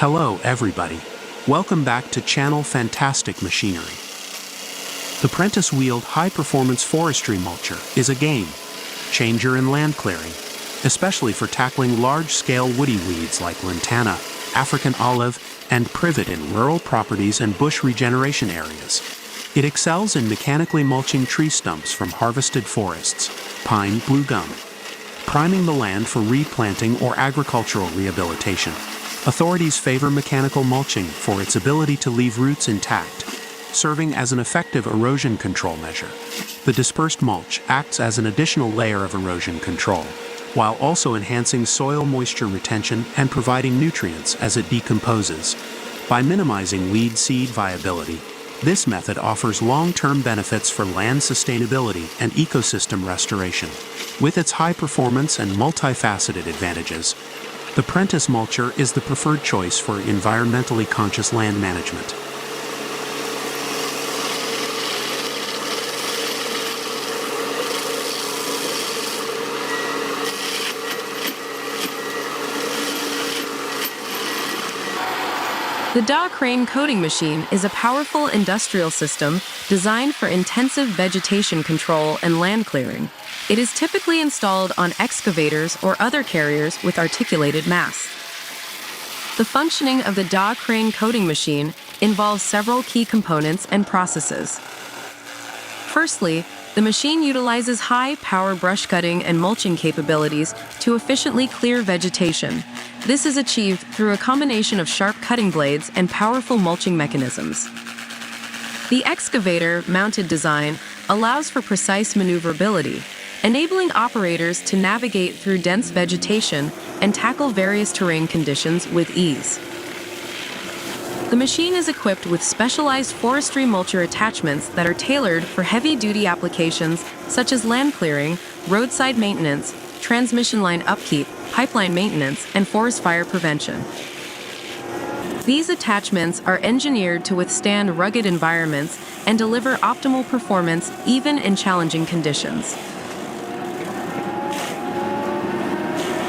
Hello everybody. Welcome back to Channel Fantastic Machinery. The Prentice-wheeled high-performance forestry mulcher is a game changer in land clearing, especially for tackling large-scale woody weeds like lantana, African olive, and privet in rural properties and bush regeneration areas. It excels in mechanically mulching tree stumps from harvested forests, pine, blue gum, priming the land for replanting or agricultural rehabilitation. Authorities favor mechanical mulching for its ability to leave roots intact, serving as an effective erosion control measure. The dispersed mulch acts as an additional layer of erosion control, while also enhancing soil moisture retention and providing nutrients as it decomposes. By minimizing weed seed viability, this method offers long-term benefits for land sustainability and ecosystem restoration. With its high performance and multifaceted advantages, the Prentice mulcher is the preferred choice for environmentally conscious land management. The DA crane coating machine is a powerful industrial system designed for intensive vegetation control and land clearing. It is typically installed on excavators or other carriers with articulated mass. The functioning of the DA crane coating machine involves several key components and processes. Firstly, the machine utilizes high-power brush cutting and mulching capabilities to efficiently clear vegetation. This is achieved through a combination of sharp cutting blades and powerful mulching mechanisms. The excavator mounted design allows for precise maneuverability, enabling operators to navigate through dense vegetation and tackle various terrain conditions with ease. The machine is equipped with specialized forestry mulcher attachments that are tailored for heavy-duty applications such as land clearing, roadside maintenance, transmission line upkeep, pipeline maintenance, and forest fire prevention. These attachments are engineered to withstand rugged environments and deliver optimal performance even in challenging conditions.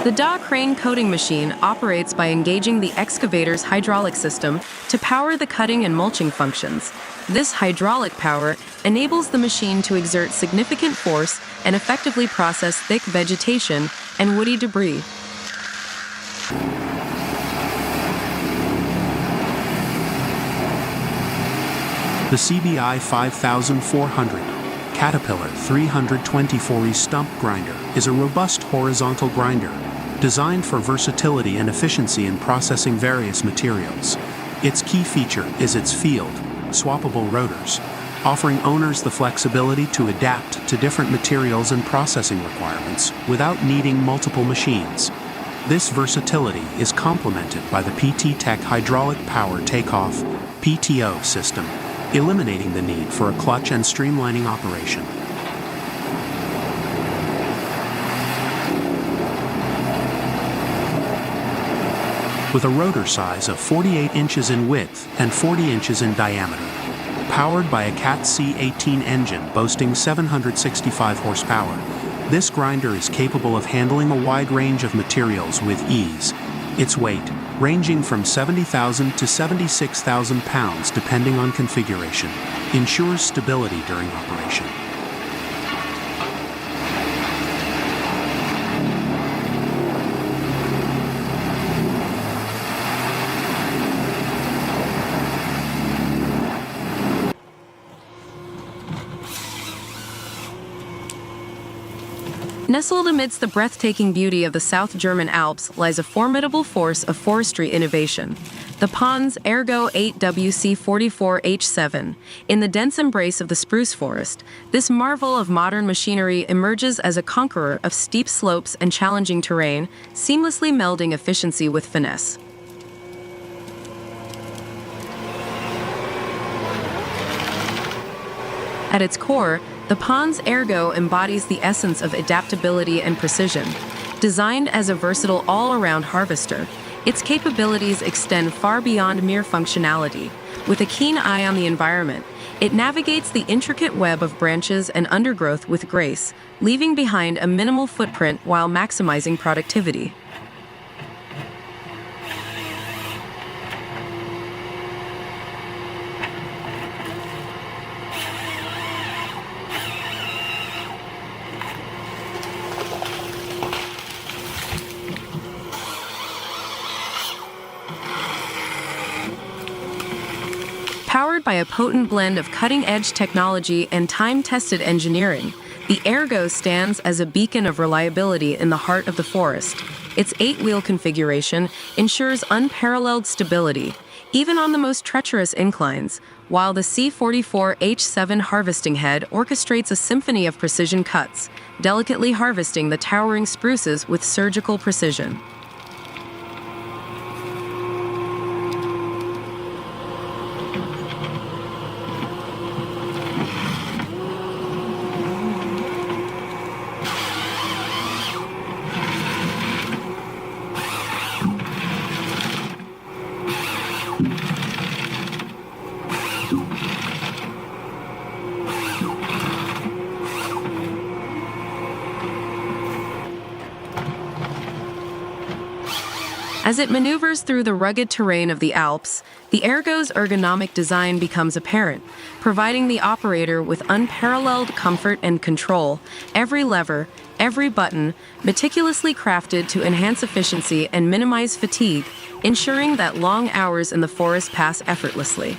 The DA crane coating machine operates by engaging the excavator's hydraulic system to power the cutting and mulching functions. This hydraulic power enables the machine to exert significant force and effectively process thick vegetation and woody debris. The CBI 5400 Caterpillar 324E stump grinder is a robust horizontal grinder designed for versatility and efficiency in processing various materials. Its key feature is its field, swappable rotors, offering owners the flexibility to adapt to different materials and processing requirements without needing multiple machines. This versatility is complemented by the PT Tech Hydraulic Power Takeoff (PTO) system, eliminating the need for a clutch and streamlining operation. With a rotor size of 48 inches in width and 40 inches in diameter, powered by a Cat C18 engine boasting 765 horsepower, this grinder is capable of handling a wide range of materials with ease. Its weight, ranging from 70,000 to 76,000 pounds depending on configuration, ensures stability during operation. Nestled amidst the breathtaking beauty of the South German Alps lies a formidable force of forestry innovation, the Pons Ergo 8WC44H7. In the dense embrace of the spruce forest, this marvel of modern machinery emerges as a conqueror of steep slopes and challenging terrain, seamlessly melding efficiency with finesse. At its core, the Pons Ergo embodies the essence of adaptability and precision. Designed as a versatile all-around harvester, its capabilities extend far beyond mere functionality. With a keen eye on the environment, it navigates the intricate web of branches and undergrowth with grace, leaving behind a minimal footprint while maximizing productivity. Powered by a potent blend of cutting-edge technology and time-tested engineering, the Ergo stands as a beacon of reliability in the heart of the forest. Its 8-wheel configuration ensures unparalleled stability, even on the most treacherous inclines, while the C44H7 harvesting head orchestrates a symphony of precision cuts, delicately harvesting the towering spruces with surgical precision. As it maneuvers through the rugged terrain of the Alps, the Ergo's ergonomic design becomes apparent, providing the operator with unparalleled comfort and control. Every lever, every button, meticulously crafted to enhance efficiency and minimize fatigue, ensuring that long hours in the forest pass effortlessly.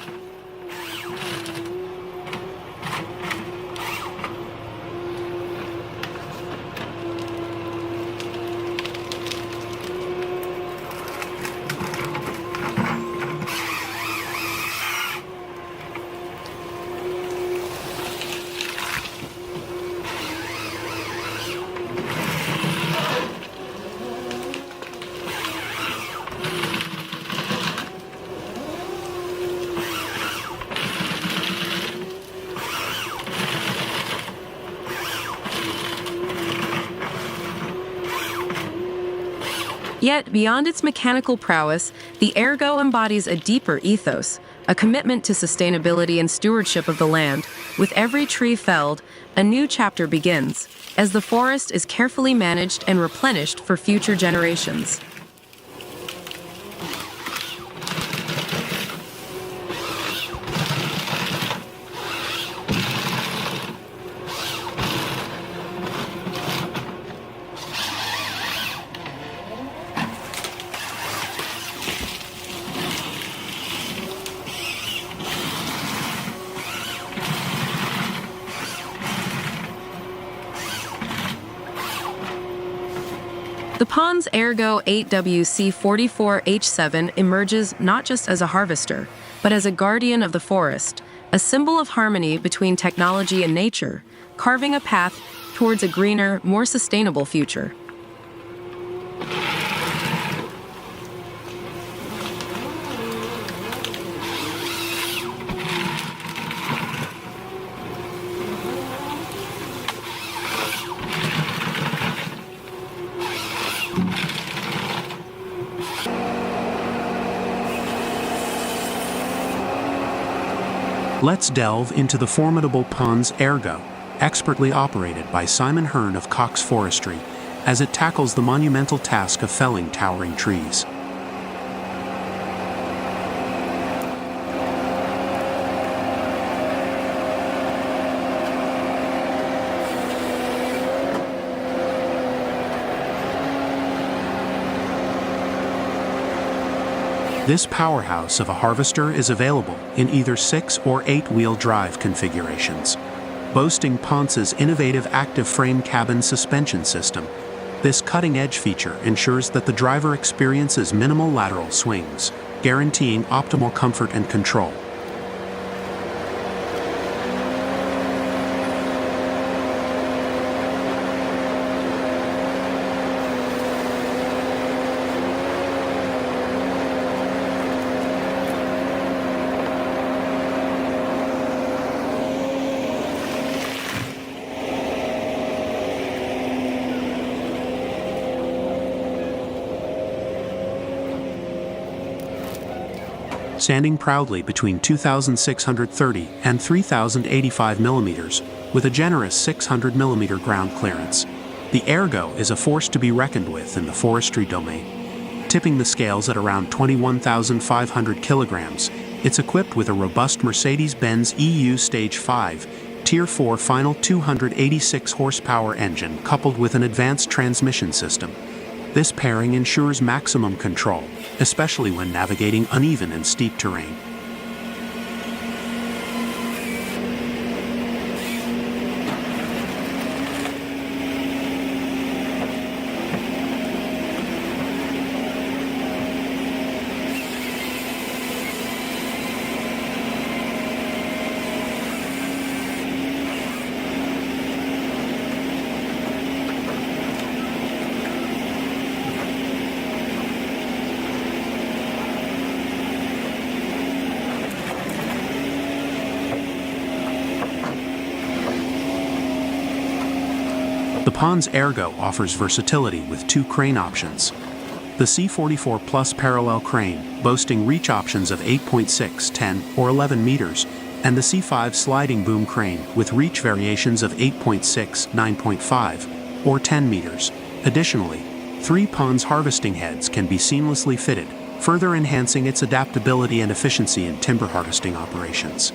Yet, beyond its mechanical prowess, the Ergo embodies a deeper ethos, a commitment to sustainability and stewardship of the land. With every tree felled, a new chapter begins, as the forest is carefully managed and replenished for future generations. The Pond's Ergo 8WC44H7 emerges not just as a harvester, but as a guardian of the forest, a symbol of harmony between technology and nature, carving a path towards a greener, more sustainable future. Let's delve into the formidable Pond's Ergo, expertly operated by Simon Hearn of Cox Forestry, as it tackles the monumental task of felling towering trees. This powerhouse of a harvester is available in either 6 or 8-wheel drive configurations. Boasting Ponce's innovative active frame cabin suspension system, this cutting-edge feature ensures that the driver experiences minimal lateral swings, guaranteeing optimal comfort and control. Standing proudly between 2,630 and 3,085 millimeters, with a generous 600 millimeter ground clearance. The Ergo is a force to be reckoned with in the forestry domain. Tipping the scales at around 21,500 kilograms, it's equipped with a robust Mercedes-Benz EU Stage 5, Tier 4 final 286 horsepower engine coupled with an advanced transmission system. This pairing ensures maximum control, especially when navigating uneven and steep terrain. The Pons Ergo offers versatility with 2 crane options. The C44 Plus parallel crane, boasting reach options of 8.6, 10, or 11 meters, and the C5 sliding boom crane with reach variations of 8.6, 9.5, or 10 meters. Additionally, 3 Pons harvesting heads can be seamlessly fitted, further enhancing its adaptability and efficiency in timber harvesting operations.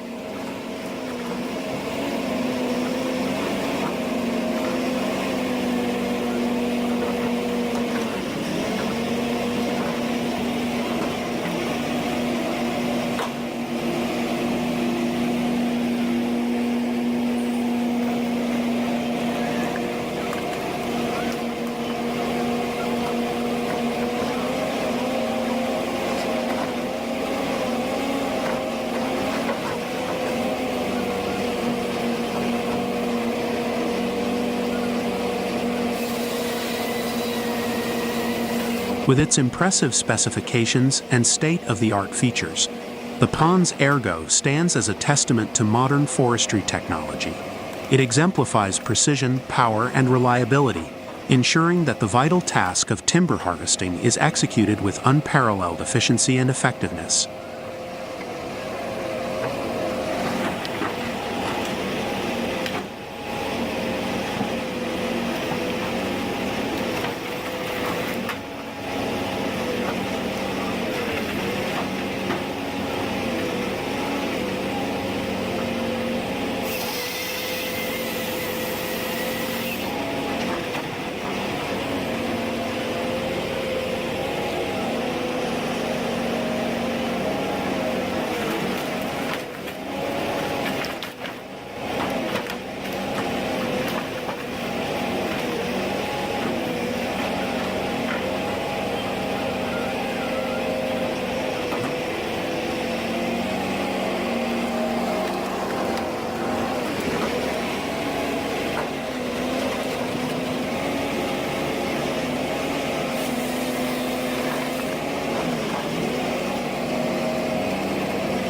With its impressive specifications and state-of-the-art features, the Pons Ergo stands as a testament to modern forestry technology. It exemplifies precision, power, and reliability, ensuring that the vital task of timber harvesting is executed with unparalleled efficiency and effectiveness.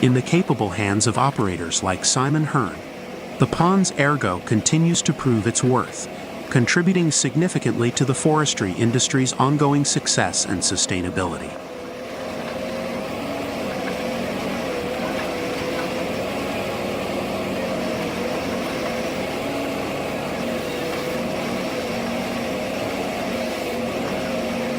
In the capable hands of operators like Simon Hearn, the Pons Ergo continues to prove its worth, contributing significantly to the forestry industry's ongoing success and sustainability.